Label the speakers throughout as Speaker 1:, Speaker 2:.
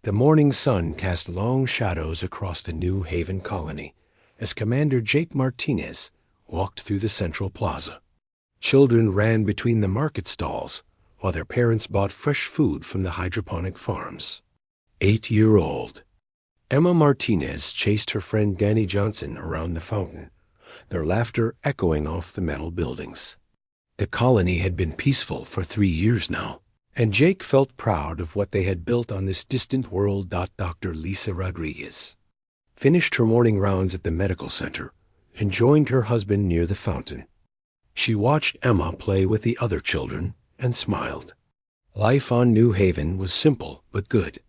Speaker 1: The morning sun cast long shadows across the New Haven colony as Commander Jake Martinez walked through the central plaza. Children ran between the market stalls while their parents bought fresh food from the hydroponic farms. 8-year-old Emma Martinez chased her friend Danny Johnson around the fountain, their laughter echoing off the metal buildings. The colony had been peaceful for 3 years now, and Jake felt proud of what they had built on this distant world. Dr. Lisa Rodriguez finished her morning rounds at the medical center and joined her husband near the fountain. She watched Emma play with the other children and smiled. Life on New Haven was simple but good.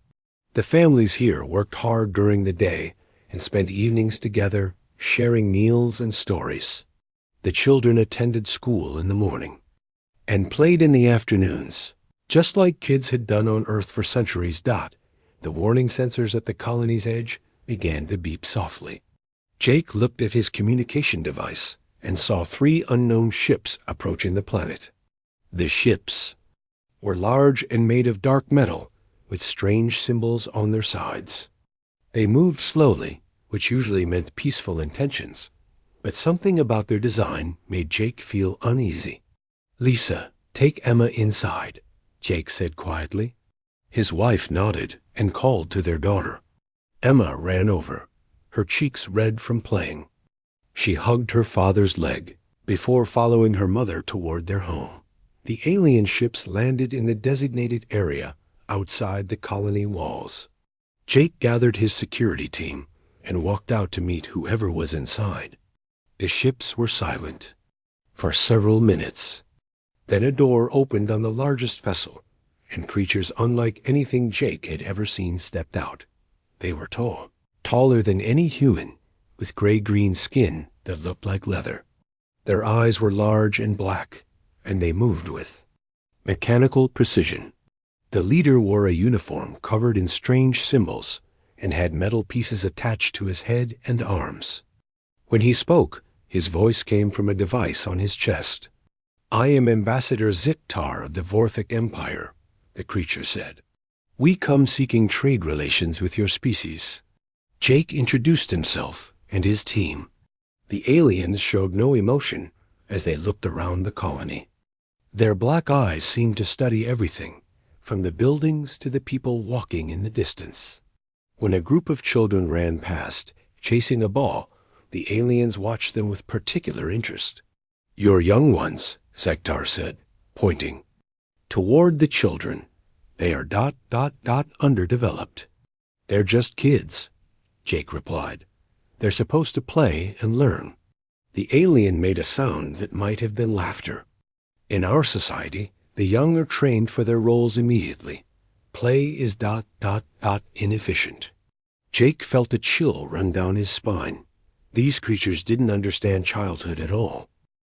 Speaker 1: The families here worked hard during the day and spent evenings together, sharing meals and stories. The children attended school in the morning and played in the afternoons, just like kids had done on Earth for centuries. The warning sensors at the colony's edge began to beep softly. Jake looked at his communication device and saw 3 unknown ships approaching the planet. The ships were large and made of dark metal with strange symbols on their sides. They moved slowly, which usually meant peaceful intentions, but something about their design made Jake feel uneasy. "Lisa, take Emma inside," Jake said quietly. His wife nodded and called to their daughter. Emma ran over, her cheeks red from playing. She hugged her father's leg before following her mother toward their home. The alien ships landed in the designated area outside the colony walls. Jake gathered his security team and walked out to meet whoever was inside. The ships were silent for several minutes. Then a door opened on the largest vessel, and creatures unlike anything Jake had ever seen stepped out. They were tall, taller than any human, with gray-green skin that looked like leather. Their eyes were large and black, and they moved with mechanical precision. The leader wore a uniform covered in strange symbols and had metal pieces attached to his head and arms. When he spoke, his voice came from a device on his chest. "I am Ambassador Ziktar of the Vorthic Empire," the creature said. "We come seeking trade relations with your species." Jake introduced himself and his team. The aliens showed no emotion as they looked around the colony. Their black eyes seemed to study everything, from the buildings to the people walking in the distance. When a group of children ran past, chasing a ball, the aliens watched them with particular interest. "Your young ones," Ziktar said, pointing toward the children. "They are underdeveloped." "They're just kids," Jake replied. "They're supposed to play and learn." The alien made a sound that might have been laughter. "In our society, the young are trained for their roles immediately. Play is inefficient." Jake felt a chill run down his spine. These creatures didn't understand childhood at all.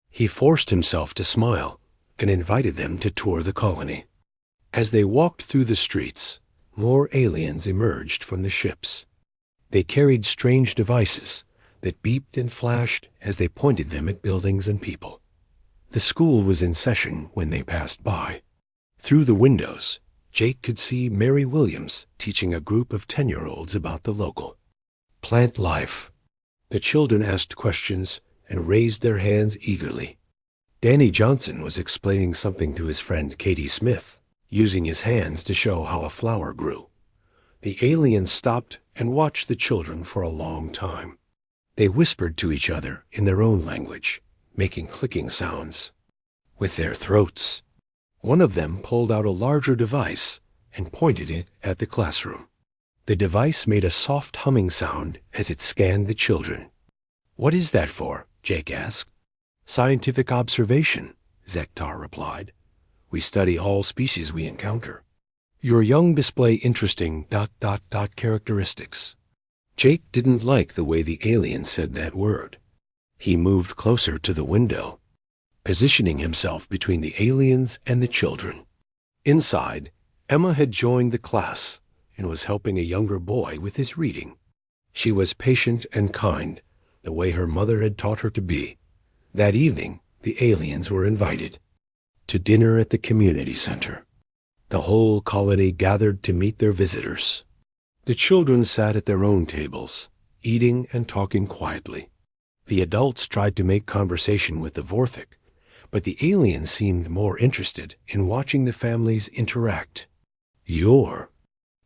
Speaker 1: He forced himself to smile and invited them to tour the colony. As they walked through the streets, more aliens emerged from the ships. They carried strange devices that beeped and flashed as they pointed them at buildings and people. The school was in session when they passed by. Through the windows, Jake could see Mary Williams teaching a group of 10-year-olds about the local plant life. The children asked questions and raised their hands eagerly. Danny Johnson was explaining something to his friend Katie Smith, using his hands to show how a flower grew. The aliens stopped and watched the children for a long time. They whispered to each other in their own language, making clicking sounds with their throats. One of them pulled out a larger device and pointed it at the classroom. The device made a soft humming sound as it scanned the children. "What is that for?" Jake asked. "Scientific observation," Ziktar replied. "We study all species we encounter. Your young display interesting ... characteristics." Jake didn't like the way the alien said that word. He moved closer to the window, positioning himself between the aliens and the children. Inside, Emma had joined the class and was helping a younger boy with his reading. She was patient and kind, the way her mother had taught her to be. That evening, the aliens were invited to dinner at the community center. The whole colony gathered to meet their visitors. The children sat at their own tables, eating and talking quietly. The adults tried to make conversation with the Vorthik, but the aliens seemed more interested in watching the families interact. Your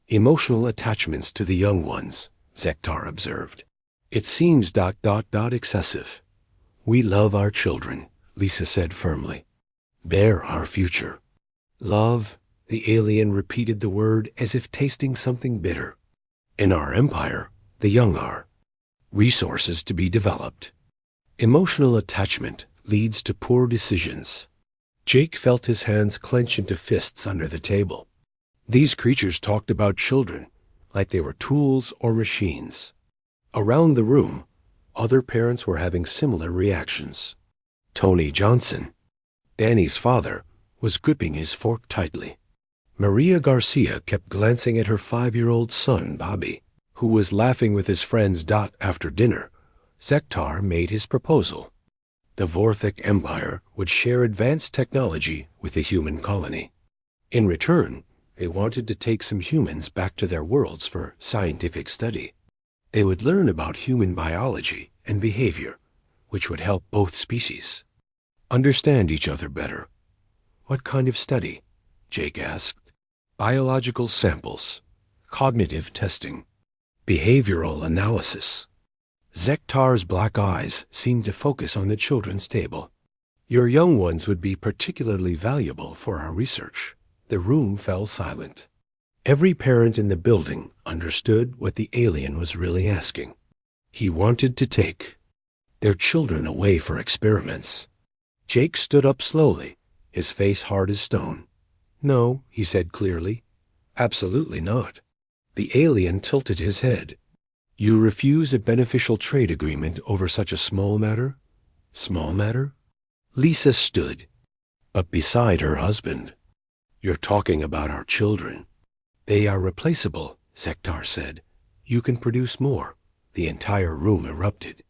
Speaker 1: emotional attachments to the young ones, Zektar observed. It seems ... excessive. We love our children, Lisa said firmly. They're our future. Love, the alien repeated the word as if tasting something bitter. In our empire, the young are resources to be developed. Emotional attachment leads to poor decisions. Jake felt his hands clench into fists under the table. These creatures talked about children like they were tools or machines. Around the room, other parents were having similar reactions. Tony Johnson, Danny's father, was gripping his fork tightly. Maria Garcia kept glancing at her 5-year-old son, Bobby, who was laughing with his friends. After dinner, Zektar made his proposal. The Vorthik Empire would share advanced technology with the human colony. In return, they wanted to take some humans back to their worlds for scientific study. They would learn about human biology and behavior, which would help both species understand each other better. What kind of study? Jake asked. Biological samples, cognitive testing, behavioral analysis. Zektar's black eyes seemed to focus on the children's table. Your young ones would be particularly valuable for our research. The room fell silent. Every parent in the building understood what the alien was really asking. He wanted to take their children away for experiments. Jake stood up slowly, his face hard as stone. No, he said clearly. Absolutely not. The alien tilted his head. You refuse a beneficial trade agreement over such a small matter? Small matter? Lisa stood, but beside her husband. You're talking about our children. They are replaceable, Zektar said. You can produce more. The entire room erupted.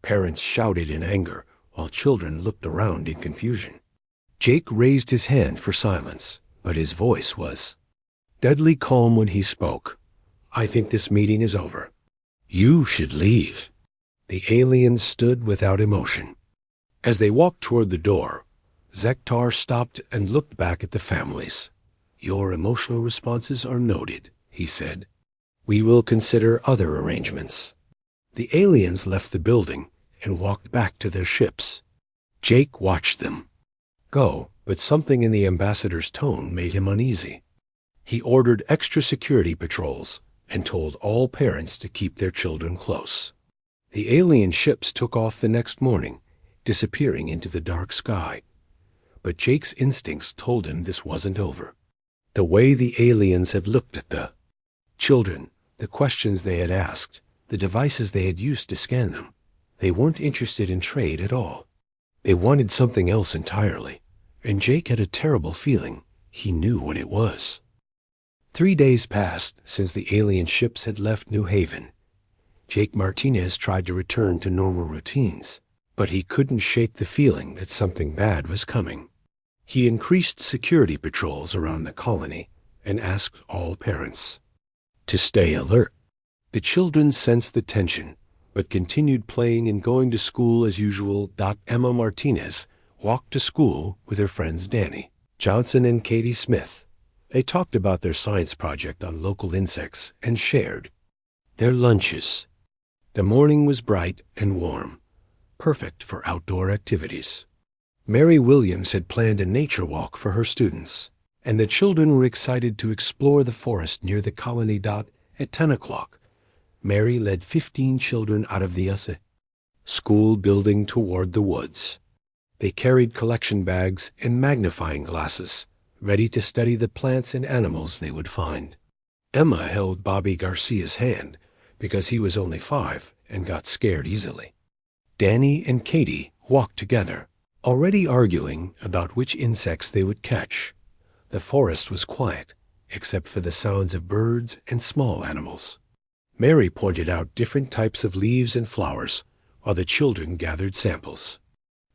Speaker 1: Parents shouted in anger, while children looked around in confusion. Jake raised his hand for silence, but his voice was deadly calm when he spoke. I think this meeting is over. You should leave. The aliens stood without emotion. As they walked toward the door, Zektar stopped and looked back at the families. Your emotional responses are noted, he said. We will consider other arrangements. The aliens left the building and walked back to their ships. Jake watched them go, but something in the ambassador's tone made him uneasy. He ordered extra security patrols and told all parents to keep their children close. The alien ships took off the next morning, disappearing into the dark sky. But Jake's instincts told him this wasn't over. The way the aliens had looked at the children, the questions they had asked, the devices they had used to scan them, they weren't interested in trade at all. They wanted something else entirely, and Jake had a terrible feeling he knew what it was. 3 days passed since the alien ships had left New Haven. Jake Martinez tried to return to normal routines, but he couldn't shake the feeling that something bad was coming. He increased security patrols around the colony and asked all parents to stay alert. The children sensed the tension, but continued playing and going to school as usual. Emma Martinez walked to school with her friends Danny Johnson and Katie Smith. They talked about their science project on local insects and shared their lunches. The morning was bright and warm, perfect for outdoor activities. Mary Williams had planned a nature walk for her students, and the children were excited to explore the forest near the colony. At 10 o'clock, Mary led 15 children out of the school building toward the woods. They carried collection bags and magnifying glasses, ready to study the plants and animals they would find. Emma held Bobby Garcia's hand because he was only 5 and got scared easily. Danny and Katie walked together, already arguing about which insects they would catch. The forest was quiet, except for the sounds of birds and small animals. Mary pointed out different types of leaves and flowers, while the children gathered samples.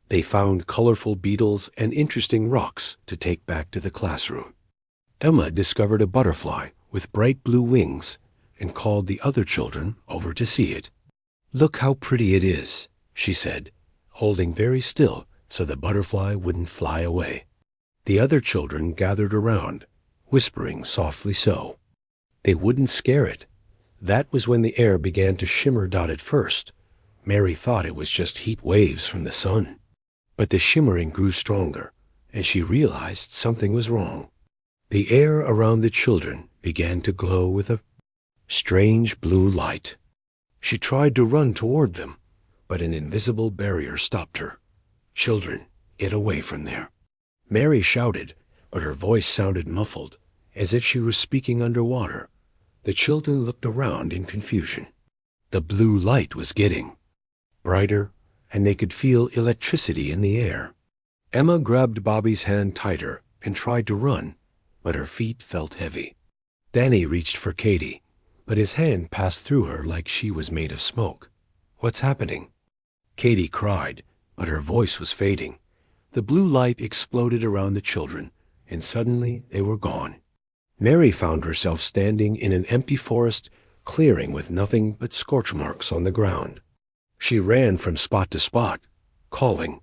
Speaker 1: They found colorful beetles and interesting rocks to take back to the classroom. Emma discovered a butterfly with bright blue wings and called the other children over to see it. "Look how pretty it is," she said, holding very still so the butterfly wouldn't fly away. The other children gathered around, whispering softly so. They wouldn't scare it. That was when the air began to shimmer. At first, Mary thought it was just heat waves from the sun. But the shimmering grew stronger, and she realized something was wrong. The air around the children began to glow with a strange blue light. She tried to run toward them, but an invisible barrier stopped her. "Children, get away from there." Mary shouted, but her voice sounded muffled, as if she was speaking underwater. The children looked around in confusion. The blue light was getting brighter, and they could feel electricity in the air. Emma grabbed Bobby's hand tighter and tried to run, but her feet felt heavy. Danny reached for Katie, but his hand passed through her like she was made of smoke. "What's happening?" Katie cried, but her voice was fading. The blue light exploded around the children, and suddenly they were gone. Mary found herself standing in an empty forest clearing with nothing but scorch marks on the ground. She ran from spot to spot, calling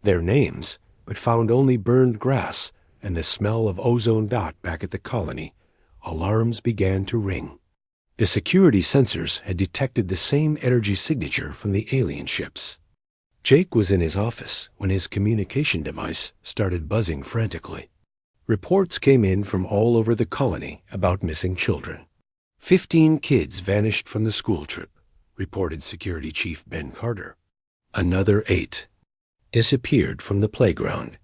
Speaker 1: their names, but found only burned grass and the smell of ozone dot back at the colony. Alarms began to ring. The security sensors had detected the same energy signature from the alien ships. Jake was in his office when his communication device started buzzing frantically. Reports came in from all over the colony about missing children. 15 kids vanished from the school trip, reported Security Chief Ben Carter. Another 8 disappeared from the playground.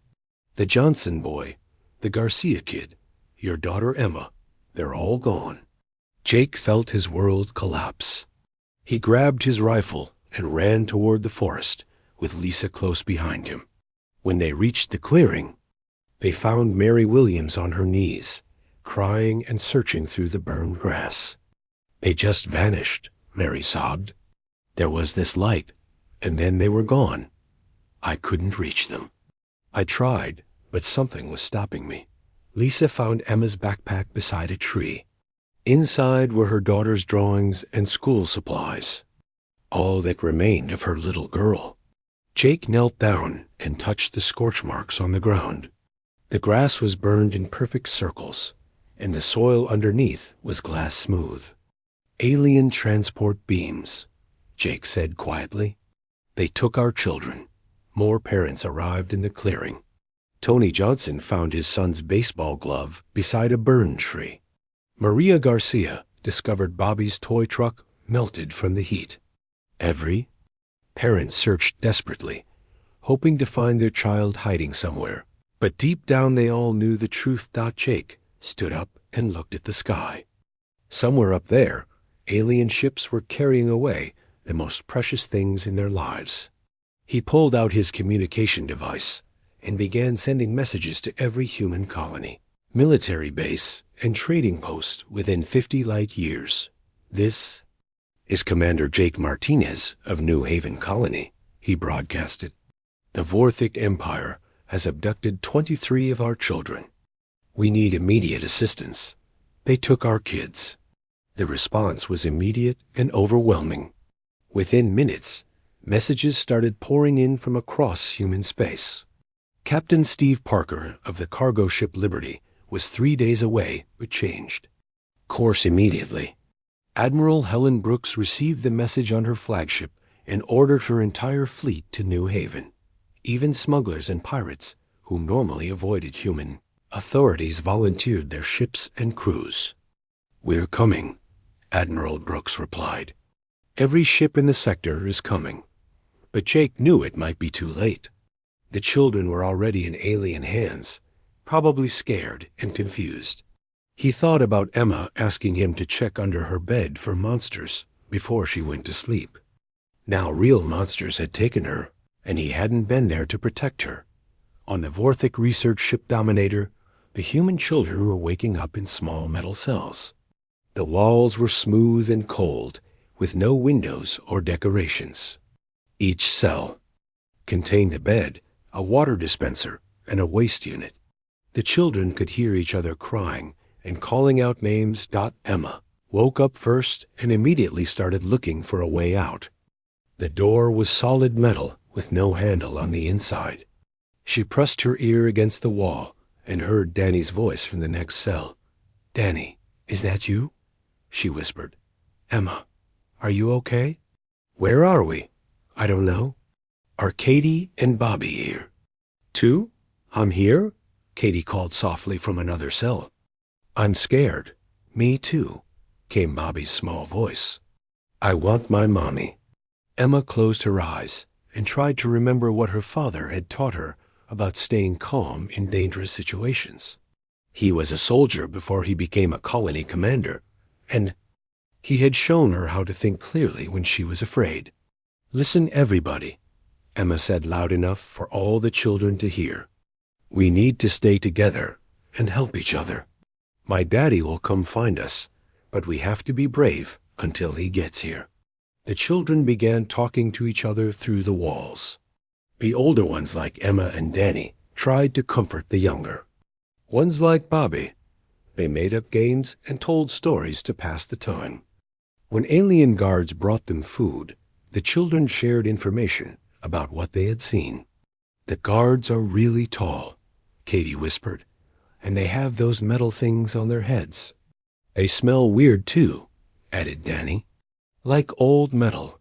Speaker 1: The Johnson boy, the Garcia kid, your daughter Emma, they're all gone. Jake felt his world collapse. He grabbed his rifle and ran toward the forest, with Lisa close behind him. When they reached the clearing, they found Mary Williams on her knees, crying and searching through the burned grass. "They just vanished," Mary sobbed. "There was this light, and then they were gone. I couldn't reach them. I tried, but something was stopping me." Lisa found Emma's backpack beside a tree. Inside were her daughter's drawings and school supplies, all that remained of her little girl. Jake knelt down and touched the scorch marks on the ground. The grass was burned in perfect circles, and the soil underneath was glass smooth. "Alien transport beams," Jake said quietly. "They took our children." More parents arrived in the clearing. Tony Johnson found his son's baseball glove beside a burned tree. Maria Garcia discovered Bobby's toy truck melted from the heat. Every parent searched desperately, hoping to find their child hiding somewhere. But deep down they all knew the truth. Jake stood up and looked at the sky. Somewhere up there, alien ships were carrying away the most precious things in their lives. He pulled out his communication device and began sending messages to every human colony, military base, and trading post within 50 light years. "This is Commander Jake Martinez of New Haven Colony," he broadcasted. "The Vorthic Empire has abducted 23 of our children. We need immediate assistance. They took our kids." The response was immediate and overwhelming. Within minutes, messages started pouring in from across human space. Captain Steve Parker of the cargo ship Liberty was 3 days away, but changed course immediately. Admiral Helen Brooks received the message on her flagship and ordered her entire fleet to New Haven. Even smugglers and pirates, who normally avoided human authorities, volunteered their ships and crews. "We're coming," Admiral Brooks replied. "Every ship in the sector is coming." But Jake knew it might be too late. The children were already in alien hands, probably scared and confused. He thought about Emma asking him to check under her bed for monsters before she went to sleep. Now real monsters had taken her, and he hadn't been there to protect her. On the Vorthic research ship Dominator, the human children were waking up in small metal cells. The walls were smooth and cold, with no windows or decorations. Each cell contained a bed, a water dispenser, and a waste unit. The children could hear each other crying and calling out names. Emma woke up first and immediately started looking for a way out. The door was solid metal with no handle on the inside. She pressed her ear against the wall and heard Danny's voice from the next cell. "Danny, is that you?" she whispered. "Emma, are you okay?" "Where are we?" "I don't know." "Are Katie and Bobby here?" "Too? I'm here," Katie called softly from another cell. "I'm scared." "Me too," came Bobby's small voice. "I want my mommy." Emma closed her eyes and tried to remember what her father had taught her about staying calm in dangerous situations. He was a soldier before he became a colony commander, and he had shown her how to think clearly when she was afraid. "Listen, everybody," Emma said loud enough for all the children to hear. "We need to stay together and help each other. My daddy will come find us, but we have to be brave until he gets here." The children began talking to each other through the walls. The older ones, like Emma and Danny, tried to comfort the younger ones, like Bobby. They made up games and told stories to pass the time. When alien guards brought them food, the children shared information about what they had seen. "The guards are really tall," Katie whispered, "and they have those metal things on their heads." "They smell weird, too," added Danny. "Like old metal."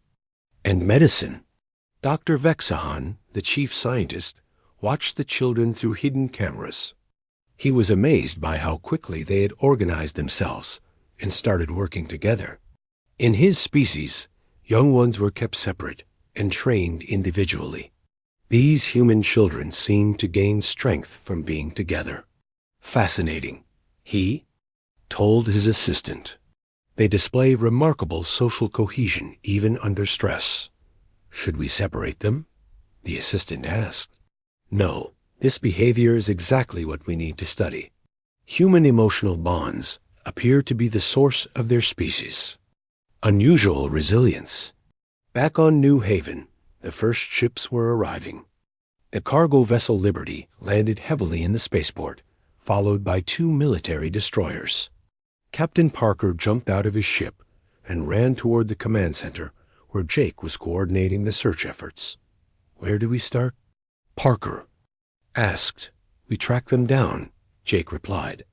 Speaker 1: "And medicine." Dr. Vexahan, the chief scientist, watched the children through hidden cameras. He was amazed by how quickly they had organized themselves and started working together. In his species, young ones were kept separate and trained individually. These human children seemed to gain strength from being together. "Fascinating," he told his assistant. "They display remarkable social cohesion even under stress." "Should we separate them?" the assistant asked. "No, this behavior is exactly what we need to study. Human emotional bonds appear to be the source of their species." Unusual resilience. Back on New Haven, the first ships were arriving. The cargo vessel Liberty landed heavily in the spaceport, followed by 2 military destroyers. Captain Parker jumped out of his ship and ran toward the command center, where Jake was coordinating the search efforts. "Where do we start?" Parker asked. "We track them down," Jake replied.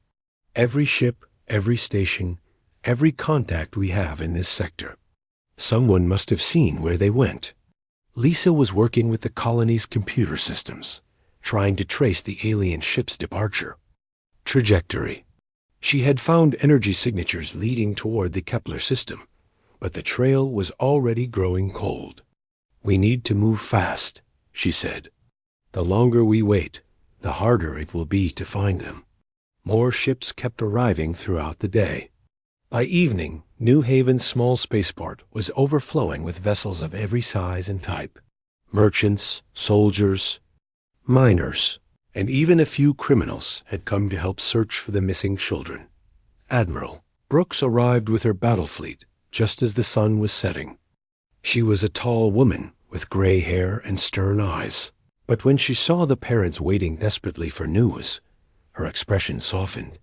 Speaker 1: "Every ship, every station, every contact we have in this sector. Someone must have seen where they went." Lisa was working with the colony's computer systems, trying to trace the alien ship's departure trajectory. She had found energy signatures leading toward the Kepler system, but the trail was already growing cold. "We need to move fast," she said. "The longer we wait, the harder it will be to find them." More ships kept arriving throughout the day. By evening, New Haven's small spaceport was overflowing with vessels of every size and type. Merchants, soldiers, miners, and even a few criminals had come to help search for the missing children. Admiral Brooks arrived with her battle fleet just as the sun was setting. She was a tall woman with gray hair and stern eyes, but when she saw the parents waiting desperately for news, her expression softened.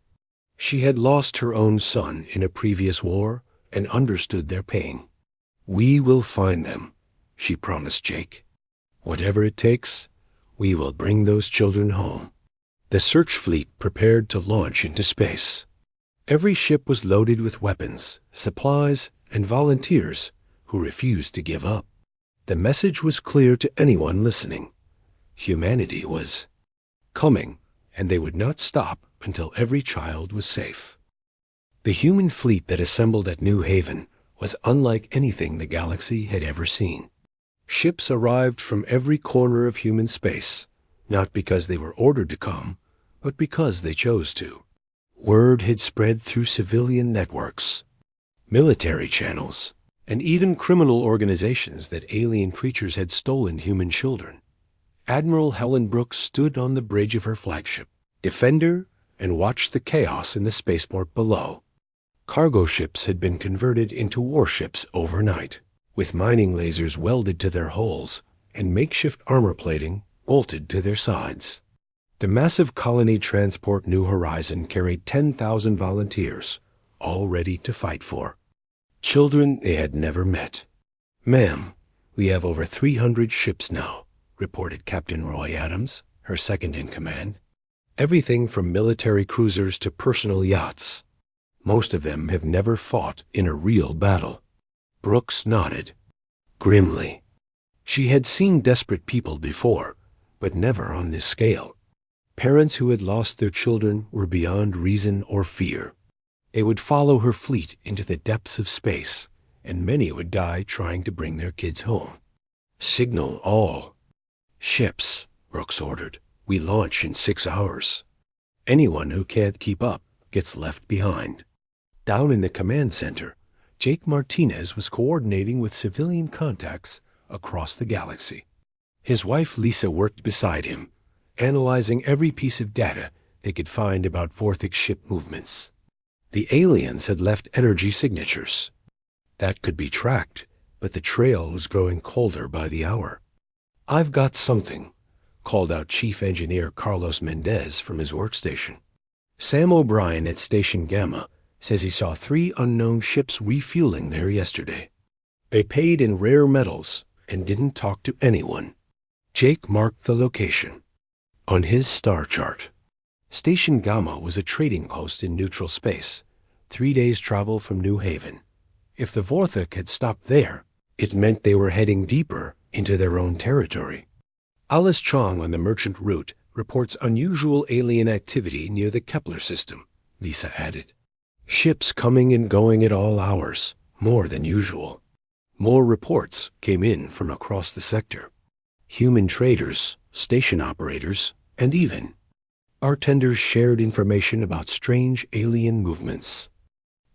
Speaker 1: She had lost her own son in a previous war and understood their pain. "We will find them," she promised Jake. "Whatever it takes, we will bring those children home." The search fleet prepared to launch into space. Every ship was loaded with weapons, supplies, and volunteers who refused to give up. The message was clear to anyone listening. Humanity was coming, and they would not stop until every child was safe. The human fleet that assembled at New Haven was unlike anything the galaxy had ever seen. Ships arrived from every corner of human space, not because they were ordered to come, but because they chose to. Word had spread through civilian networks, military channels, and even criminal organizations that alien creatures had stolen human children. Admiral Helen Brooks stood on the bridge of her flagship, Defender, and watched the chaos in the spaceport below. Cargo ships had been converted into warships overnight, with mining lasers welded to their hulls and makeshift armor plating bolted to their sides. The massive colony transport New Horizon carried 10,000 volunteers, all ready to fight for. Children they had never met. "Ma'am, we have over 300 ships now," reported Captain Roy Adams, her second in command. "Everything from military cruisers to personal yachts. Most of them have never fought in a real battle." Brooks nodded grimly. She had seen desperate people before, but never on this scale. Parents who had lost their children were beyond reason or fear. They would follow her fleet into the depths of space, and many would die trying to bring their kids home. "Signal all ships," Brooks ordered. "We launch in 6 hours. Anyone who can't keep up gets left behind." Down in the command center, Jake Martinez was coordinating with civilian contacts across the galaxy. His wife Lisa worked beside him, analyzing every piece of data they could find about Vorthix ship movements. The aliens had left energy signatures. That could be tracked, but the trail was growing colder by the hour. "I've got something," called out Chief Engineer Carlos Mendez from his workstation. "Sam O'Brien at Station Gamma says he saw 3 unknown ships refueling there yesterday. They paid in rare metals and didn't talk to anyone." Jake marked the location on his star chart. Station Gamma was a trading post in neutral space, 3 days' travel from New Haven. If the Vorthix had stopped there, it meant they were heading deeper into their own territory. Alice Chong on the merchant route reports unusual alien activity near the Kepler system, Lisa added. "Ships coming and going at all hours, more than usual." More reports came in from across the sector. Human traders, station operators, and even bartenders shared information about strange alien movements.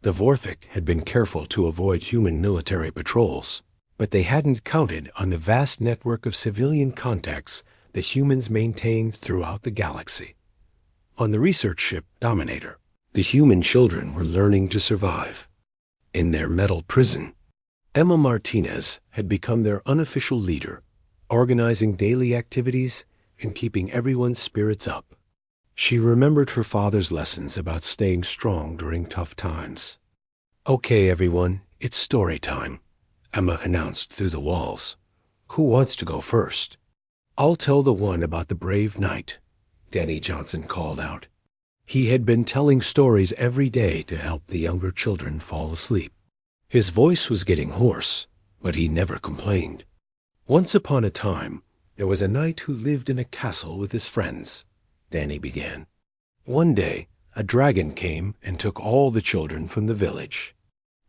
Speaker 1: The Vorthix had been careful to avoid human military patrols, but they hadn't counted on the vast network of civilian contacts the humans maintained throughout the galaxy. On the research ship Dominator, the human children were learning to survive. In their metal prison, Emma Martinez had become their unofficial leader, organizing daily activities and keeping everyone's spirits up. She remembered her father's lessons about staying strong during tough times. "Okay, everyone, it's story time," Emma announced through the walls. "Who wants to go first?" "I'll tell the one about the brave knight," Danny Johnson called out. He had been telling stories every day to help the younger children fall asleep. His voice was getting hoarse, but he never complained. "Once upon a time, there was a knight who lived in a castle with his friends," Danny began. "One day, a dragon came and took all the children from the village.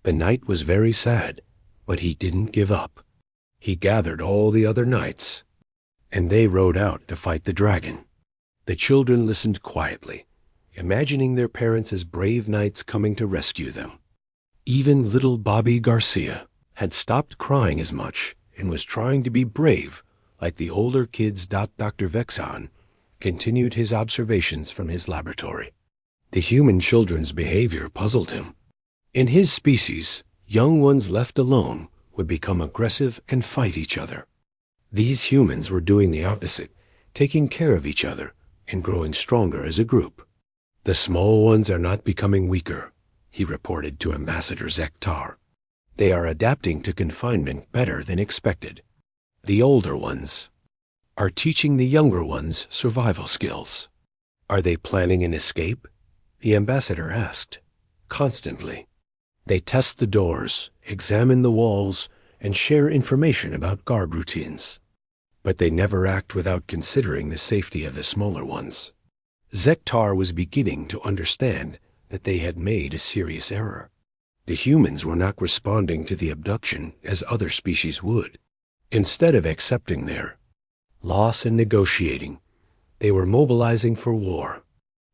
Speaker 1: The knight was very sad, but he didn't give up. He gathered all the other knights, and they rode out to fight the dragon. The children listened quietly, imagining their parents as brave knights coming to rescue them. Even little Bobby Garcia had stopped crying as much and was trying to be brave like the older kids. Dr. Vexon continued his observations from his laboratory. The human children's behavior puzzled him. In his species, young ones left alone would become aggressive and fight each other. These humans were doing the opposite, taking care of each other and growing stronger as a group. "The small ones are not becoming weaker," he reported to Ambassador Zektar. "They are adapting to confinement better than expected. The older ones are teaching the younger ones survival skills." "Are they planning an escape?" the ambassador asked. "Constantly. They test the doors, examine the walls, and share information about guard routines. But they never act without considering the safety of the smaller ones." Zektar was beginning to understand that they had made a serious error. The humans were not responding to the abduction as other species would. Instead of accepting their loss and negotiating, they were mobilizing for war.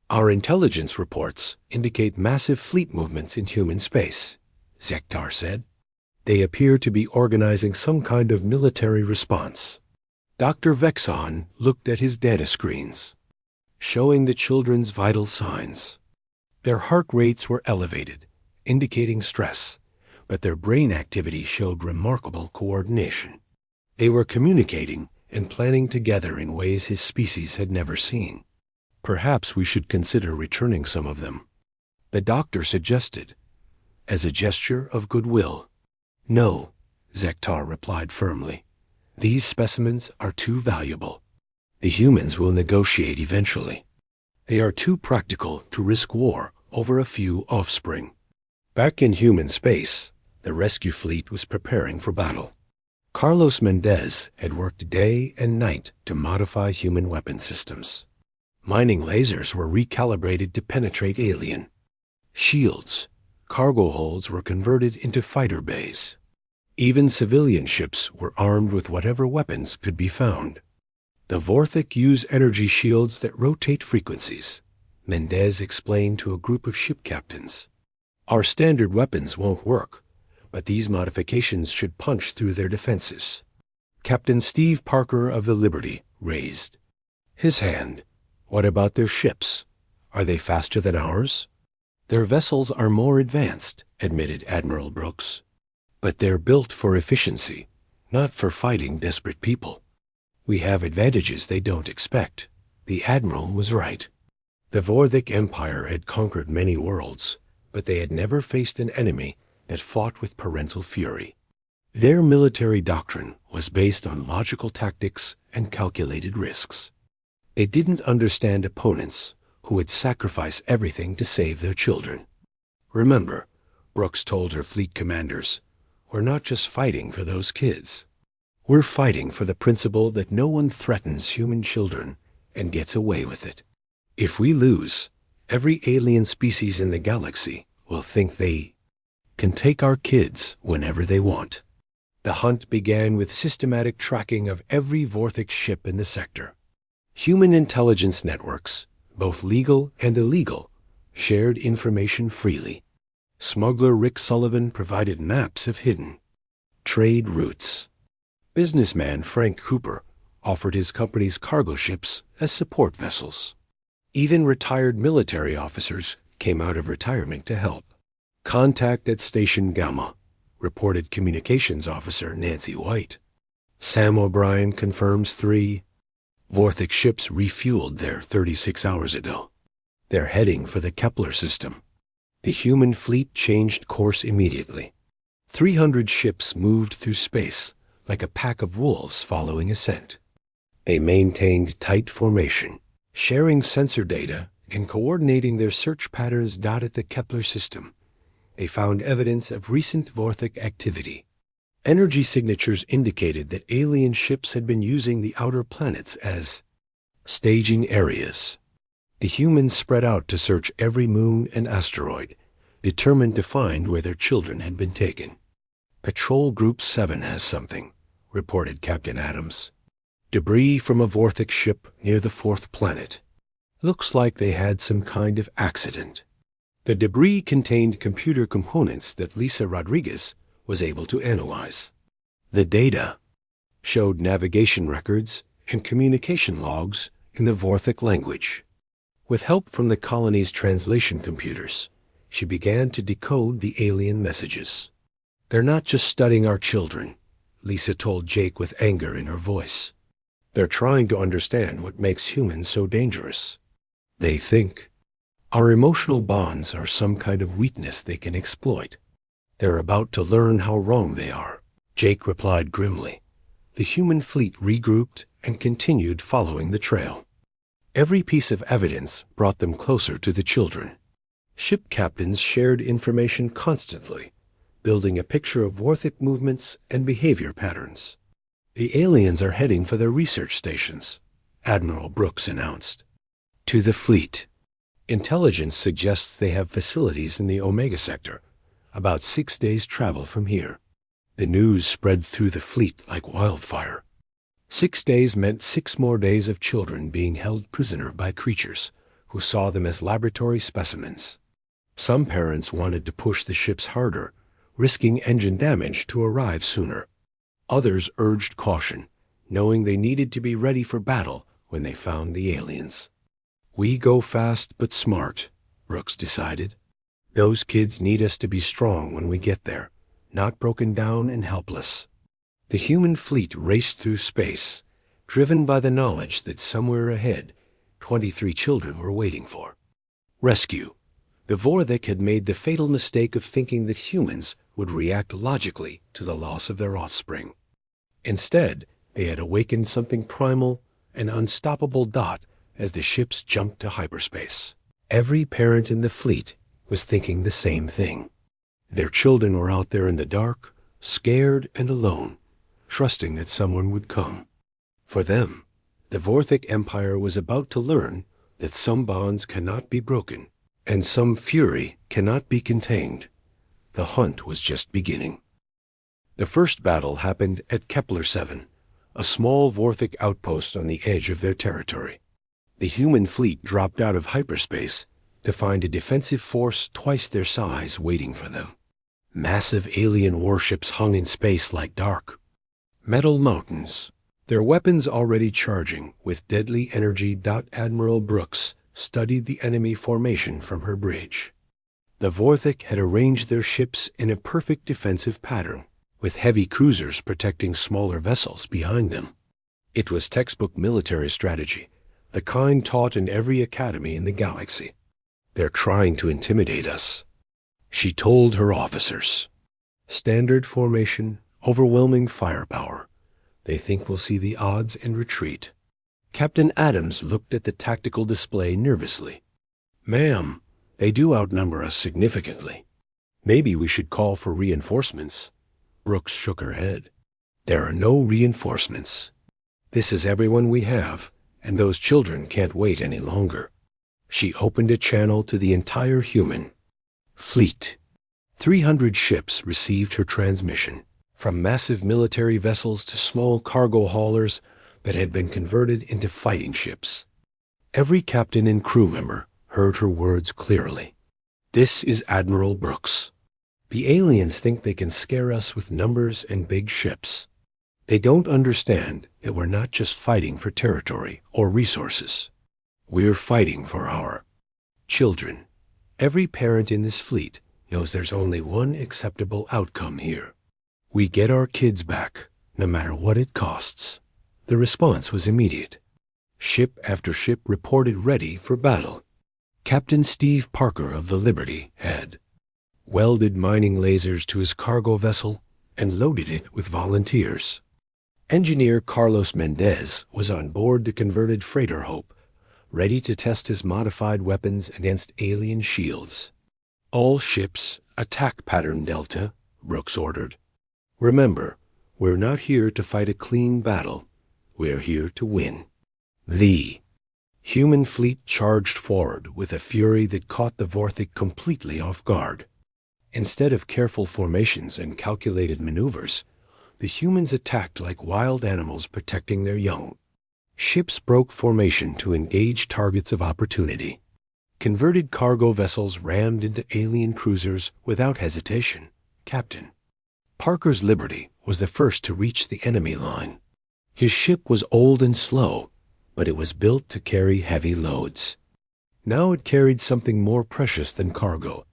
Speaker 1: "Our intelligence reports indicate massive fleet movements in human space," Zektar said. "They appear to be organizing some kind of military response." Dr. Vexon looked at his data screens, showing the children's vital signs. Their heart rates were elevated, indicating stress, but their brain activity showed remarkable coordination. They were communicating and planning together in ways his species had never seen. "Perhaps we should consider returning some of them," the doctor suggested, as a gesture of goodwill. "No," Zektar replied firmly. "These specimens are too valuable. The humans will negotiate eventually. They are too practical to risk war over a few offspring." Back in human space, the rescue fleet was preparing for battle. Carlos Mendez had worked day and night to modify human weapon systems. Mining lasers were recalibrated to penetrate alien. Shields, cargo holds were converted into fighter bays. Even civilian ships were armed with whatever weapons could be found. The Vorthic use energy shields that rotate frequencies, Mendez explained to a group of ship captains. "Our standard weapons won't work, but these modifications should punch through their defenses." Captain Steve Parker of the Liberty raised his hand. "What about their ships? Are they faster than ours?" "Their vessels are more advanced," admitted Admiral Brooks. "But they're built for efficiency, not for fighting desperate people. We have advantages they don't expect." The Admiral was right. The Vorthic Empire had conquered many worlds, but they had never faced an enemy that fought with parental fury. Their military doctrine was based on logical tactics and calculated risks. They didn't understand opponents who would sacrifice everything to save their children. "Remember," Brooks told her fleet commanders, "we're not just fighting for those kids. We're fighting for the principle that no one threatens human children and gets away with it. If we lose, every alien species in the galaxy will think they can take our kids whenever they want." The hunt began with systematic tracking of every Vorthic ship in the sector. Human intelligence networks, both legal and illegal, shared information freely. Smuggler Rick Sullivan provided maps of hidden trade routes. Businessman Frank Cooper offered his company's cargo ships as support vessels. Even retired military officers came out of retirement to help. "Contact at Station Gamma," reported Communications Officer Nancy White. Sam O'Brien confirms 3 Vorthic ships refueled there 36 hours ago. They're heading for the Kepler system. The human fleet changed course immediately. 300 ships moved through space like a pack of wolves following a scent. They maintained tight formation, sharing sensor data and coordinating their search patterns. At the Kepler system, they found evidence of recent Vorthic activity. Energy signatures indicated that alien ships had been using the outer planets as staging areas. The humans spread out to search every moon and asteroid, determined to find where their children had been taken. "Patrol Group 7 has something," reported Captain Adams. "Debris from a Vorthic ship near the 4th planet. Looks like they had some kind of accident." The debris contained computer components that Lisa Rodriguez was able to analyze. The data showed navigation records and communication logs in the Vorthic language. With help from the colony's translation computers, she began to decode the alien messages. "They're not just studying our children," Lisa told Jake with anger in her voice. "They're trying to understand what makes humans so dangerous. They think our emotional bonds are some kind of weakness they can exploit. They're about to learn how wrong they are," Jake replied grimly. The human fleet regrouped and continued following the trail. Every piece of evidence brought them closer to the children. Ship captains shared information constantly, building a picture of Vorthic movements and behavior patterns. "The aliens are heading for their research stations," Admiral Brooks announced. To the fleet, "Intelligence suggests they have facilities in the Omega sector, about 6 days' travel from here." The news spread through the fleet like wildfire. 6 days meant 6 more days of children being held prisoner by creatures who saw them as laboratory specimens. Some parents wanted to push the ships harder, risking engine damage to arrive sooner. Others urged caution, knowing they needed to be ready for battle when they found the aliens. "We go fast but smart," Brooks decided. "Those kids need us to be strong when we get there, not broken down and helpless." The human fleet raced through space, driven by the knowledge that somewhere ahead, 23 children were waiting for rescue. The Vorthik had made the fatal mistake of thinking that humans would react logically to the loss of their offspring. Instead, they had awakened something primal and unstoppable as the ships jumped to hyperspace. Every parent in the fleet was thinking the same thing. Their children were out there in the dark, scared and alone, trusting that someone would come. For them, the Vorthik Empire was about to learn that some bonds cannot be broken and some fury cannot be contained. The hunt was just beginning. The first battle happened at Kepler 7, a small Vorthik outpost on the edge of their territory. The human fleet dropped out of hyperspace to find a defensive force twice their size waiting for them. Massive alien warships hung in space like dark metal mountains, their weapons already charging with deadly energy. Admiral Brooks studied the enemy formation from her bridge. The Vorthik had arranged their ships in a perfect defensive pattern, with heavy cruisers protecting smaller vessels behind them. It was textbook military strategy, the kind taught in every academy in the galaxy. "They're trying to intimidate us," she told her officers. "Standard formation, overwhelming firepower. They think we'll see the odds and retreat." Captain Adams looked at the tactical display nervously. "Ma'am, they do outnumber us significantly. Maybe we should call for reinforcements." Brooks shook her head. "There are no reinforcements. This is everyone we have, and those children can't wait any longer." She opened a channel to the entire human fleet. 300 ships received her transmission, from massive military vessels to small cargo haulers that had been converted into fighting ships. Every captain and crew member heard her words clearly. "This is Admiral Brooks. The aliens think they can scare us with numbers and big ships. They don't understand that we're not just fighting for territory or resources. We're fighting for our children. Every parent in this fleet knows there's only one acceptable outcome here. We get our kids back, no matter what it costs." The response was immediate. Ship after ship reported ready for battle. Captain Steve Parker of the Liberty had welded mining lasers to his cargo vessel and loaded it with volunteers. Engineer Carlos Mendez was on board the converted freighter Hope, ready to test his modified weapons against alien shields. "All ships, attack pattern Delta," Brooks ordered. "Remember, we're not here to fight a clean battle. We're here to win." The human fleet charged forward with a fury that caught the Vorthik completely off guard. Instead of careful formations and calculated maneuvers, the humans attacked like wild animals protecting their young. Ships broke formation to engage targets of opportunity. Converted cargo vessels rammed into alien cruisers without hesitation. Captain Parker's Liberty was the first to reach the enemy line. His ship was old and slow, but it was built to carry heavy loads. Now it carried something more precious than cargo,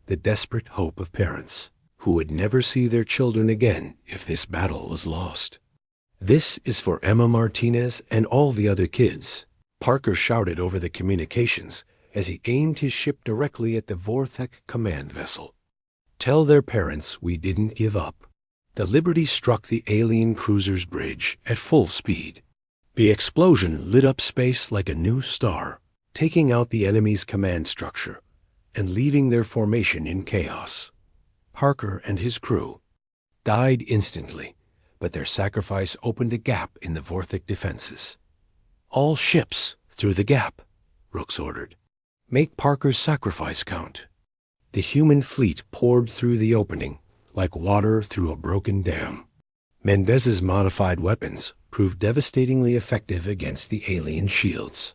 Speaker 1: the desperate hope of parents who would never see their children again if this battle was lost. "This is for Emma Martinez and all the other kids," Parker shouted over the communications as he aimed his ship directly at the Vorthik command vessel. "Tell their parents we didn't give up." The Liberty struck the alien cruiser's bridge at full speed. The explosion lit up space like a new star, taking out the enemy's command structure and leaving their formation in chaos. Parker and his crew died instantly, but their sacrifice opened a gap in the Vorthik defenses. "All ships through the gap," Brooks ordered. "Make Parker's sacrifice count." The human fleet poured through the opening like water through a broken dam. Mendez's modified weapons proved devastatingly effective against the alien shields.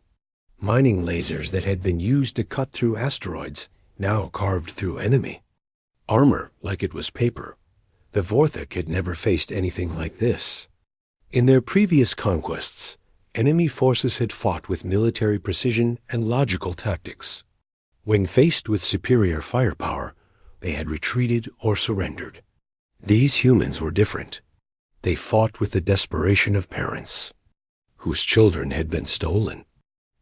Speaker 1: Mining lasers that had been used to cut through asteroids now carved through enemy armor like it was paper. The Vorthik had never faced anything like this. In their previous conquests, enemy forces had fought with military precision and logical tactics. When faced with superior firepower, they had retreated or surrendered. These humans were different. They fought with the desperation of parents whose children had been stolen.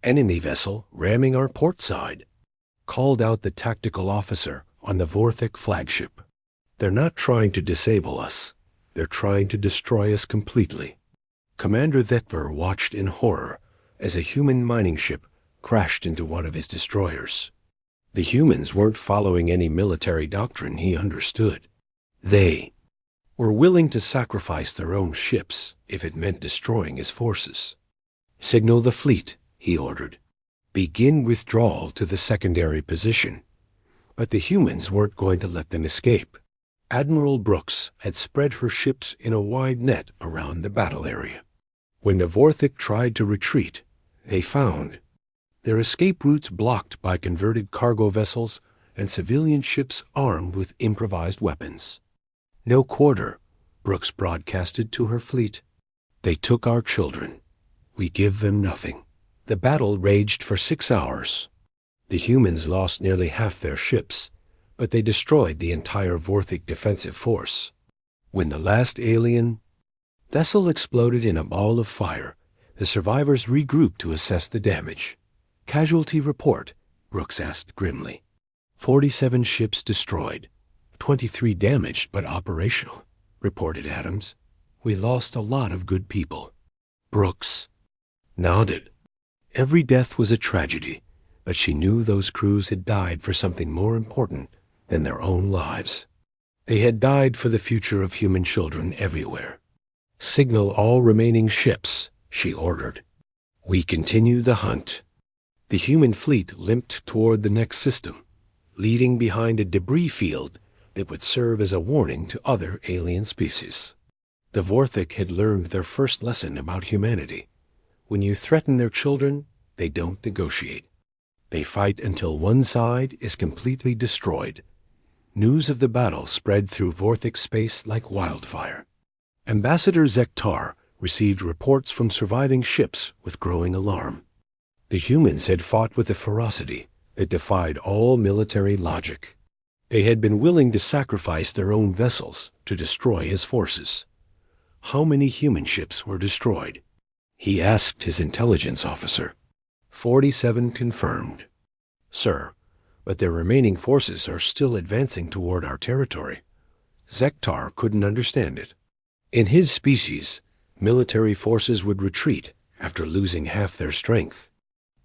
Speaker 1: "Enemy vessel ramming our port side." called out the tactical officer on the Vorthik flagship. "They're not trying to disable us. They're trying to destroy us completely." Commander Vetver watched in horror as a human mining ship crashed into one of his destroyers. The humans weren't following any military doctrine he understood. They were willing to sacrifice their own ships if it meant destroying his forces. "Signal the fleet," he ordered. "Begin withdrawal to the secondary position." But the humans weren't going to let them escape. Admiral Brooks had spread her ships in a wide net around the battle area. When the Vorthik tried to retreat, they found their escape routes blocked by converted cargo vessels and civilian ships armed with improvised weapons. "No quarter," Brooks broadcasted to her fleet. "They took our children. We give them nothing." The battle raged for 6 hours. The humans lost nearly half their ships, but they destroyed the entire Vorthik defensive force. When the last alien vessel exploded in a ball of fire, the survivors regrouped to assess the damage. "Casualty report," Brooks asked grimly. 47 ships destroyed, 23 damaged but operational," reported Adams. "We lost a lot of good people." Brooks nodded. Every death was a tragedy, but she knew those crews had died for something more important than their own lives. They had died for the future of human children everywhere. "Signal all remaining ships," she ordered. "We continue the hunt." The human fleet limped toward the next system, leading behind a debris field that would serve as a warning to other alien species. The Vorthik had learned their first lesson about humanity. When you threaten their children, they don't negotiate. They fight until one side is completely destroyed. News of the battle spread through Vorthik space like wildfire. Ambassador Zektar received reports from surviving ships with growing alarm. The humans had fought with a ferocity that defied all military logic. They had been willing to sacrifice their own vessels to destroy his forces. How many human ships were destroyed? He asked his intelligence officer. 47 confirmed. "Sir, but their remaining forces are still advancing toward our territory." Zektar couldn't understand it. In his species, military forces would retreat after losing half their strength.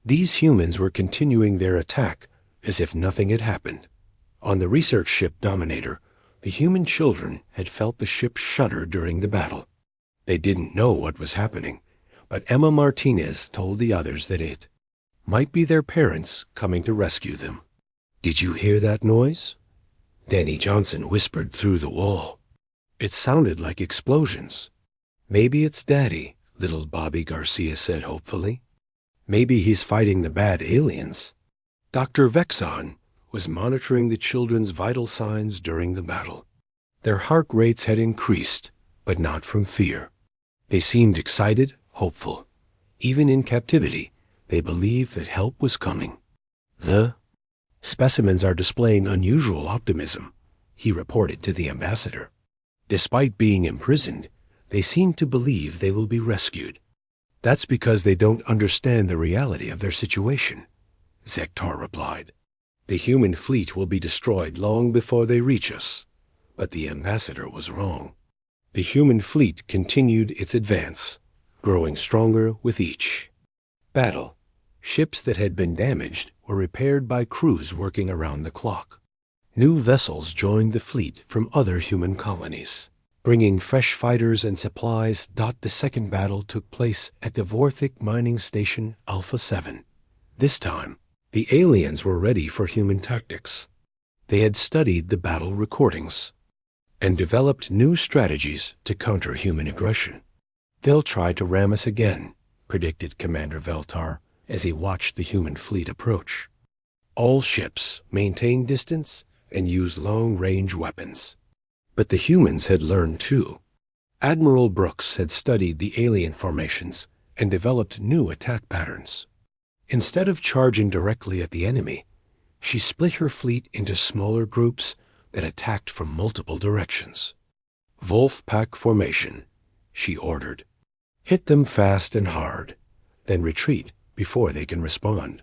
Speaker 1: These humans were continuing their attack as if nothing had happened. On the research ship Dominator, the human children had felt the ship shudder during the battle. They didn't know what was happening, but Emma Martinez told the others that it might be their parents coming to rescue them. "Did you hear that noise?" Danny Johnson whispered through the wall. "It sounded like explosions." "Maybe it's Daddy," little Bobby Garcia said hopefully. "Maybe he's fighting the bad aliens." Dr. Vexon was monitoring the children's vital signs during the battle. Their heart rates had increased, but not from fear. They seemed excited, hopeful. Even in captivity, they believed that help was coming. "The specimens are displaying unusual optimism," he reported to the ambassador. "Despite being imprisoned, they seem to believe they will be rescued." "That's because they don't understand the reality of their situation," Zektar replied. "The human fleet will be destroyed long before they reach us." But the ambassador was wrong. The human fleet continued its advance, growing stronger with each battle. Ships that had been damaged were repaired by crews working around the clock. New vessels joined the fleet from other human colonies, bringing fresh fighters and supplies. The second battle took place at the Vorthik mining station Alpha 7. This time, the aliens were ready for human tactics. They had studied the battle recordings and developed new strategies to counter human aggression. "They'll try to ram us again," predicted Commander Veltar as he watched the human fleet approach. All ships maintained distance and used long-range weapons. But the humans had learned too. Admiral Brooks had studied the alien formations and developed new attack patterns. Instead of charging directly at the enemy, she split her fleet into smaller groups that attacked from multiple directions. "Wolf pack formation," she ordered. "Hit them fast and hard, then retreat before they can respond."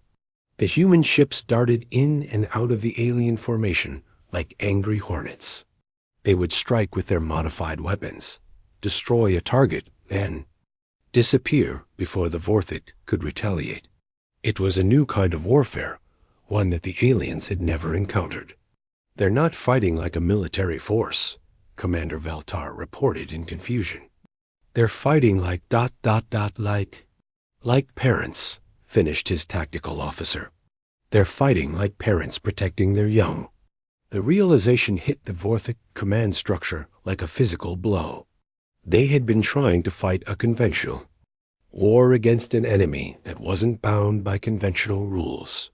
Speaker 1: The human ships darted in and out of the alien formation like angry hornets. They would strike with their modified weapons, destroy a target, then disappear before the Vorthik could retaliate. It was a new kind of warfare, one that the aliens had never encountered. "They're not fighting like a military force," Commander Veltar reported in confusion. "They're fighting like ... like parents," finished his tactical officer. "They're fighting like parents protecting their young." The realization hit the Vorthik command structure like a physical blow. They had been trying to fight a conventional war against an enemy that wasn't bound by conventional rules.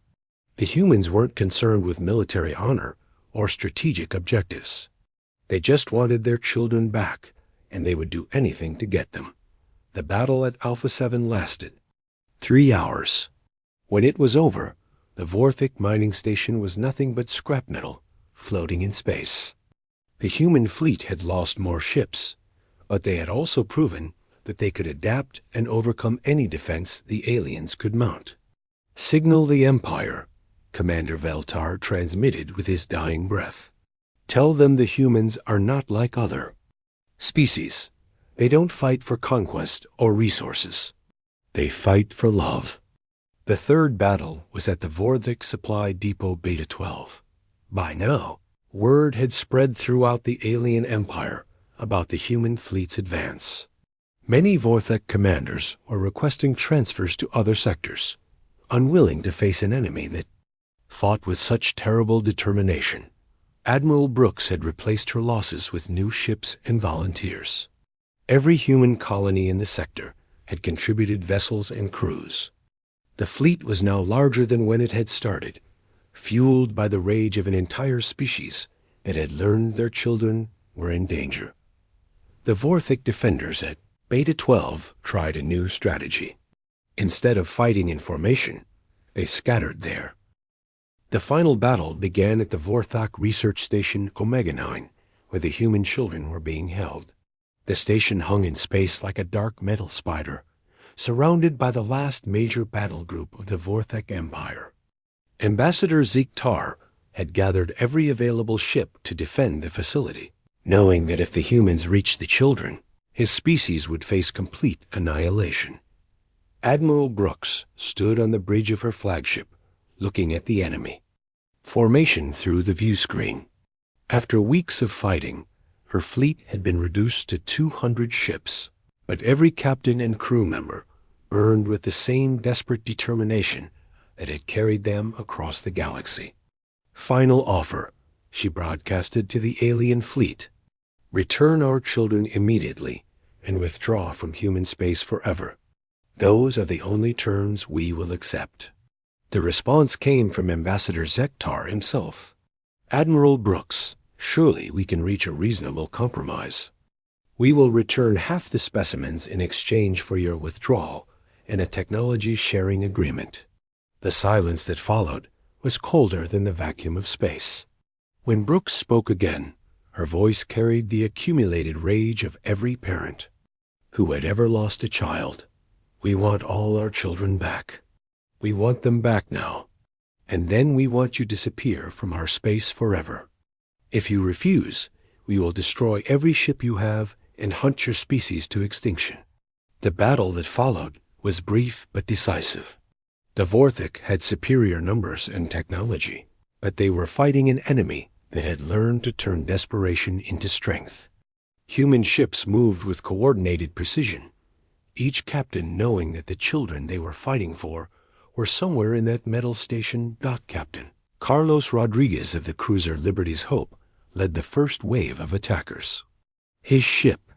Speaker 1: The humans weren't concerned with military honor or strategic objectives. They just wanted their children back, and they would do anything to get them. The battle at Alpha 7 lasted 3 hours. When it was over, the Vorthik mining station was nothing but scrap metal floating in space. The human fleet had lost more ships, but they had also proven that they could adapt and overcome any defense the aliens could mount. "Signal the Empire," Commander Veltar transmitted with his dying breath. "Tell them the humans are not like other species. They don't fight for conquest or resources. They fight for love." The third battle was at the Vorthik Supply Depot Beta 12. By now, word had spread throughout the alien empire about the human fleet's advance. Many Vorthik commanders were requesting transfers to other sectors, unwilling to face an enemy that fought with such terrible determination. Admiral Brooks had replaced her losses with new ships and volunteers. Every human colony in the sector had contributed vessels and crews. The fleet was now larger than when it had started, fueled by the rage of an entire species that had learned their children were in danger. The Vorthik defenders at Beta 12 tried a new strategy. Instead of fighting in formation, they scattered there. The final battle began at the Vorthok research station Omega 9, where the human children were being held. The station hung in space like a dark metal spider, surrounded by the last major battle group of the Vorthok Empire. Ambassador Zeke-Tar had gathered every available ship to defend the facility, knowing that if the humans reached the children, his species would face complete annihilation. Admiral Brooks stood on the bridge of her flagship, looking at the enemy formation through the view screen. After weeks of fighting, her fleet had been reduced to 200 ships, but every captain and crew member burned with the same desperate determination that had carried them across the galaxy. "Final offer," she broadcasted to the alien fleet. "Return our children immediately and withdraw from human space forever. Those are the only terms we will accept." The response came from Ambassador Zeke-Tar himself. "Admiral Brooks, surely we can reach a reasonable compromise. We will return half the specimens in exchange for your withdrawal and a technology-sharing agreement." The silence that followed was colder than the vacuum of space. When Brooks spoke again, her voice carried the accumulated rage of every parent who had ever lost a child. "We want all our children back. We want them back now. And then we want you to disappear from our space forever. If you refuse, we will destroy every ship you have and hunt your species to extinction." The battle that followed was brief but decisive. The Vorthik had superior numbers and technology, but they were fighting an enemy that had learned to turn desperation into strength. Human ships moved with coordinated precision, each captain knowing that the children they were fighting for were somewhere in that metal station. Captain Carlos Rodriguez of the cruiser Liberty's Hope led the first wave of attackers. His ship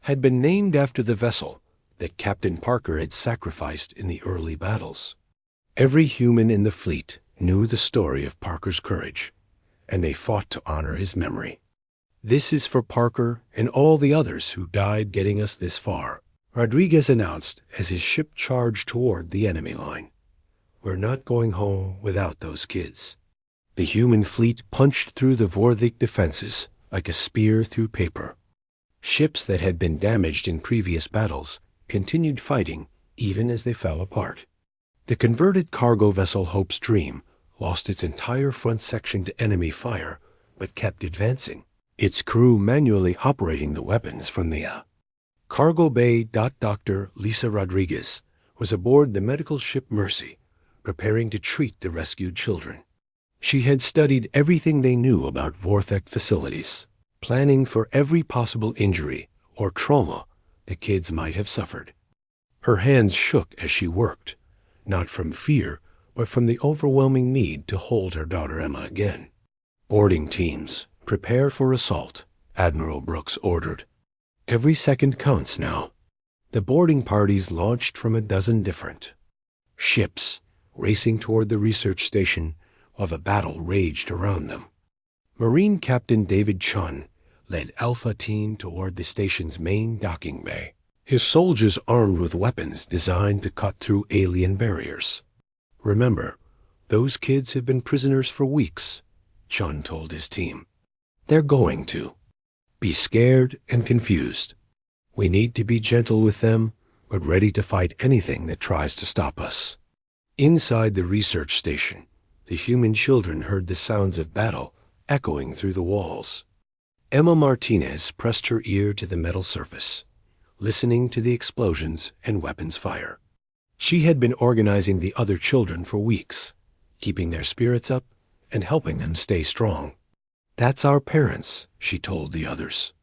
Speaker 1: had been named after the vessel that Captain Parker had sacrificed in the early battles. Every human in the fleet knew the story of Parker's courage, and they fought to honor his memory. "This is for Parker and all the others who died getting us this far," Rodriguez announced as his ship charged toward the enemy line. "We're not going home without those kids." The human fleet punched through the Vorthik defenses like a spear through paper. Ships that had been damaged in previous battles continued fighting even as they fell apart. The converted cargo vessel Hope's Dream lost its entire front section to enemy fire, but kept advancing, its crew manually operating the weapons from the cargo bay. Dr. Lisa Rodriguez was aboard the medical ship Mercy, preparing to treat the rescued children. She had studied everything they knew about Vorthek facilities, planning for every possible injury or trauma the kids might have suffered. Her hands shook as she worked, not from fear, but from the overwhelming need to hold her daughter Emma again. "Boarding teams, prepare for assault," Admiral Brooks ordered. "Every second counts now." The boarding parties launched from a dozen different ships, racing toward the research station while the battle raged around them. Marine Captain David Chun led Alpha Team toward the station's main docking bay, his soldiers armed with weapons designed to cut through alien barriers. "Remember, those kids have been prisoners for weeks," Chun told his team. "They're going to be scared and confused. We need to be gentle with them, but ready to fight anything that tries to stop us." Inside the research station, the human children heard the sounds of battle echoing through the walls. Emma Martinez pressed her ear to the metal surface, listening to the explosions and weapons fire. She had been organizing the other children for weeks, keeping their spirits up and helping them stay strong. "That's our parents," she told the others,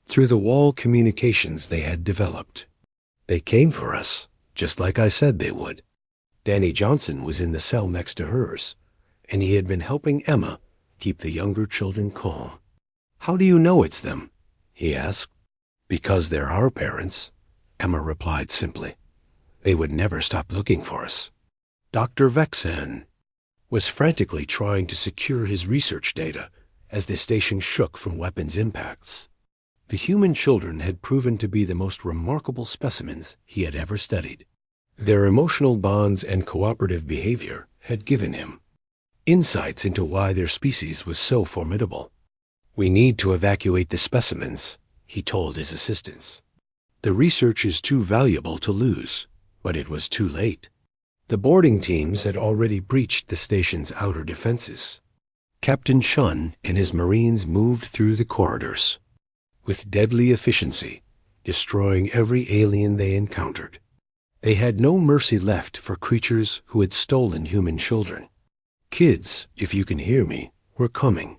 Speaker 1: through the wall communications they had developed. "They came for us, just like I said they would." Danny Johnson was in the cell next to hers, and he had been helping Emma keep the younger children calm. "How do you know it's them?" he asked. "Because they're our parents," Emma replied simply. "They would never stop looking for us." Dr. Vexan was frantically trying to secure his research data as the station shook from weapons impacts. The human children had proven to be the most remarkable specimens he had ever studied. Their emotional bonds and cooperative behavior had given him insights into why their species was so formidable. "We need to evacuate the specimens," he told his assistants. "The research is too valuable to lose." But it was too late. The boarding teams had already breached the station's outer defenses. Captain Chun and his Marines moved through the corridors with deadly efficiency, destroying every alien they encountered. They had no mercy left for creatures who had stolen human children. "Kids, if you can hear me, we're coming,"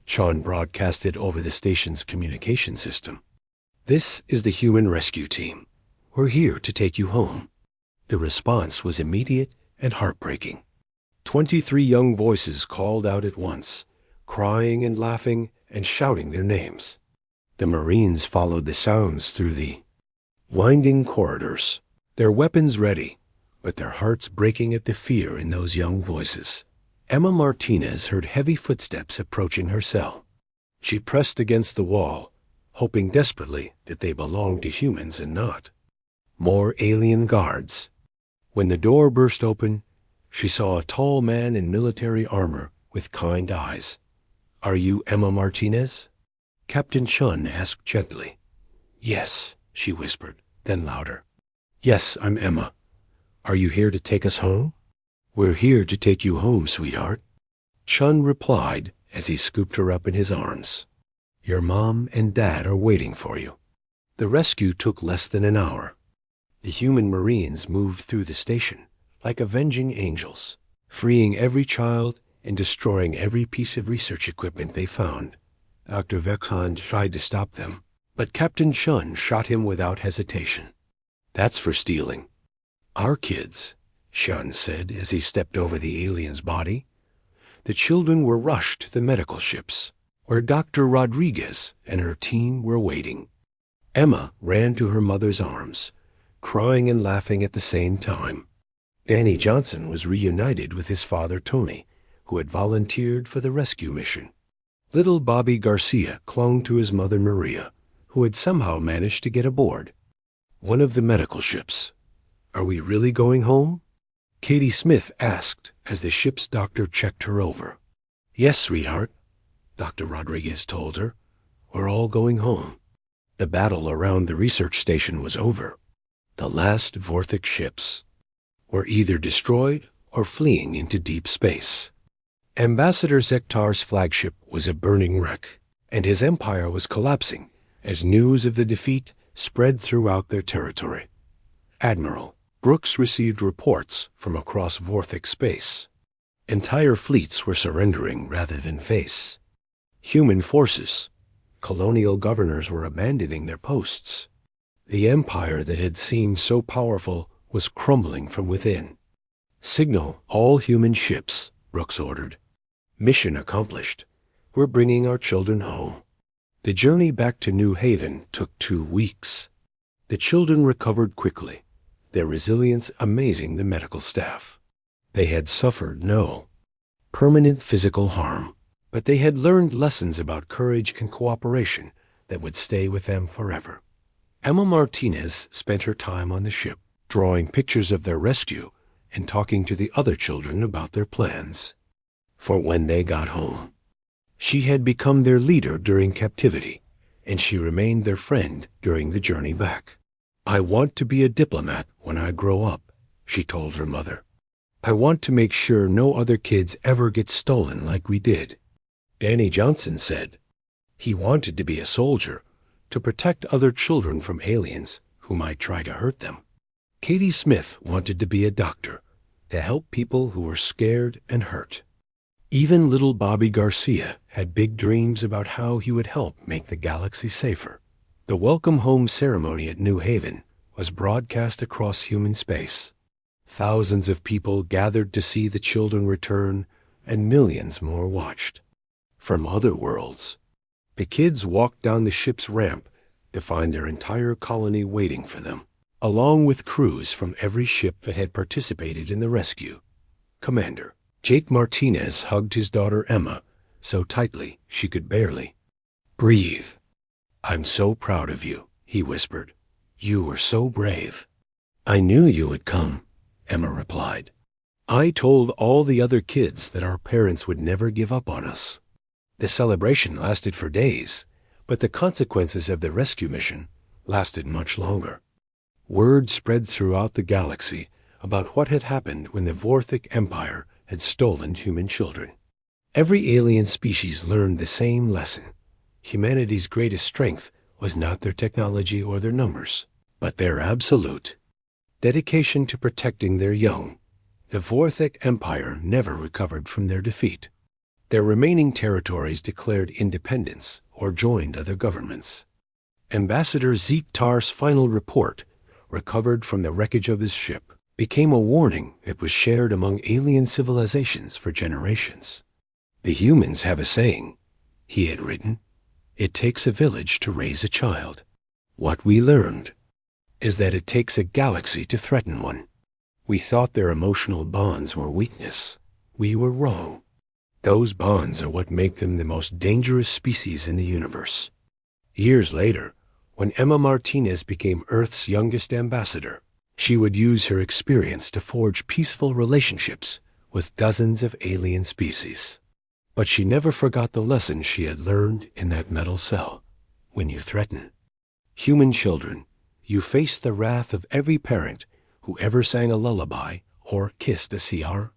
Speaker 1: Chun broadcasted over the station's communication system. "This is the human rescue team. We're here to take you home." The response was immediate and heartbreaking. 23 young voices called out at once, crying and laughing and shouting their names. The Marines followed the sounds through the winding corridors, their weapons ready, but their hearts breaking at the fear in those young voices. Emma Martinez heard heavy footsteps approaching her cell. She pressed against the wall, hoping desperately that they belonged to humans and not more alien guards. When the door burst open, she saw a tall man in military armor with kind eyes. "Are you Emma Martinez?" Captain Chun asked gently. "Yes," she whispered, then louder. "Yes, I'm Emma. Are you here to take us home?" "We're here to take you home, sweetheart," Chun replied as he scooped her up in his arms. "Your mom and dad are waiting for you." The rescue took less than an hour. The human Marines moved through the station like avenging angels, freeing every child and destroying every piece of research equipment they found. Dr. Vekhan tried to stop them, but Captain Chun shot him without hesitation. "That's for stealing." "Our kids," Chun said as he stepped over the alien's body. The children were rushed to the medical ships, where Dr. Rodriguez and her team were waiting. Emma ran to her mother's arms, crying and laughing at the same time. Danny Johnson was reunited with his father Tony, who had volunteered for the rescue mission. Little Bobby Garcia clung to his mother Maria, who had somehow managed to get aboard one of the medical ships. "Are we really going home?" Katie Smith asked as the ship's doctor checked her over. "Yes, sweetheart," Dr. Rodriguez told her. "We're all going home." The battle around the research station was over. The last Vorthik ships were either destroyed or fleeing into deep space. Ambassador Zektar's flagship was a burning wreck, and his empire was collapsing as news of the defeat spread throughout their territory. Admiral Brooks received reports from across Vorthic space. Entire fleets were surrendering rather than face. Human forces, colonial governors were abandoning their posts. The empire that had seemed so powerful was crumbling from within. Signal all human ships, Brooks ordered. Mission accomplished. We're bringing our children home. The journey back to New Haven took 2 weeks. The children recovered quickly, their resilience amazing the medical staff. They had suffered no permanent physical harm, but they had learned lessons about courage and cooperation that would stay with them forever. Emma Martinez spent her time on the ship, drawing pictures of their rescue and talking to the other children about their plans for when they got home. She had become their leader during captivity, and she remained their friend during the journey back. "I want to be a diplomat when I grow up," she told her mother. "I want to make sure no other kids ever get stolen like we did." Danny Johnson said he wanted to be a soldier to protect other children from aliens who might try to hurt them. Katie Smith wanted to be a doctor to help people who were scared and hurt. Even little Bobby Garcia had big dreams about how he would help make the galaxy safer. The welcome home ceremony at New Haven was broadcast across human space. Thousands of people gathered to see the children return, and millions more watched. From other worlds, the kids walked down the ship's ramp to find their entire colony waiting for them, along with crews from every ship that had participated in the rescue. Commander Jake Martinez hugged his daughter Emma so tightly she could barely breathe. "I'm so proud of you," he whispered. "You were so brave." "I knew you would come," Emma replied. "I told all the other kids that our parents would never give up on us." The celebration lasted for days, but the consequences of the rescue mission lasted much longer. Word spread throughout the galaxy about what had happened when the Vorthic Empire had stolen human children. Every alien species learned the same lesson. Humanity's greatest strength was not their technology or their numbers, but their absolute dedication to protecting their young. The Vorthic Empire never recovered from their defeat. Their remaining territories declared independence or joined other governments. Ambassador Zektar's final report, recovered from the wreckage of his ship, became a warning that was shared among alien civilizations for generations. "The humans have a saying," he had written. "It takes a village to raise a child. What we learned is that it takes a galaxy to threaten one. We thought their emotional bonds were weakness. We were wrong. Those bonds are what make them the most dangerous species in the universe." Years later, when Emma Martinez became Earth's youngest ambassador, she would use her experience to forge peaceful relationships with dozens of alien species. But she never forgot the lesson she had learned in that metal cell. When you threaten human children, you face the wrath of every parent who ever sang a lullaby or kissed a CR.